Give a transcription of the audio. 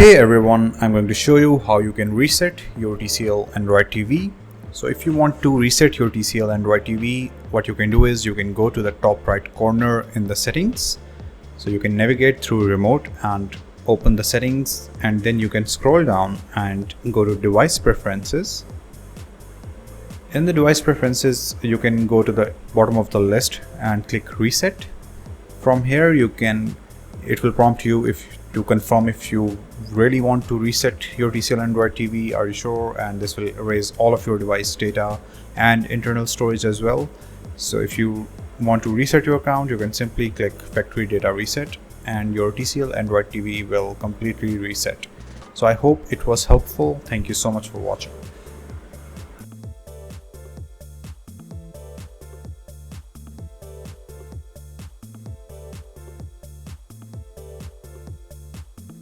Hey everyone, I'm going to show you how you can reset your TCL Android TV. So if you want to reset your TCL Android TV, what you can do is you can go to the top right corner in the settings. So you can navigate through remote and open the settings, and then you can scroll down and go to device preferences. In the device preferences, you can go to the bottom of the list and click reset. From here it will prompt you to confirm if you really want to reset your TCL Android TV. Are you sure? And this will erase all of your device data and internal storage as well. So if you want to reset your account, you can simply click factory data reset and your TCL Android TV will completely reset. So I hope it was helpful. Thank you so much for watching.